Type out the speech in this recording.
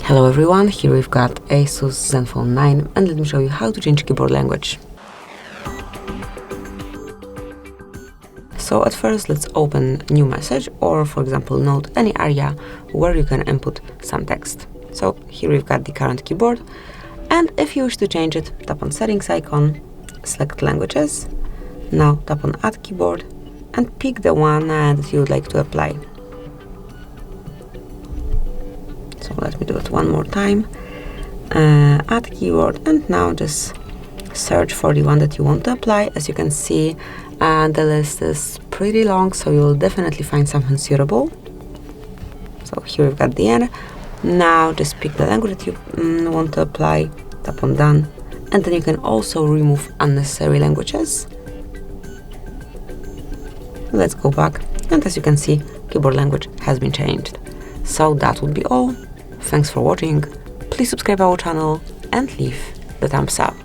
Hello everyone, here we've got ASUS Zenfone 9 and let me show you how to change keyboard language. So at first let's open new message, or for example note any area where you can input some text. So here we've got the current keyboard, and if you wish to change it, tap on settings icon, select languages, now tap on add keyboard and pick the one that you would like to apply. So let me do it one more time, add keyword, and now just search for the one that you want to apply. As you can see, the list is pretty long, so you'll definitely find something suitable. So here we've got the end. Now just pick the language that you want to apply, tap on done, and then you can also remove unnecessary languages. Let's go back, and as you can see, keyboard language has been changed. So that would be all. Thanks for watching, please subscribe our channel and leave the thumbs up.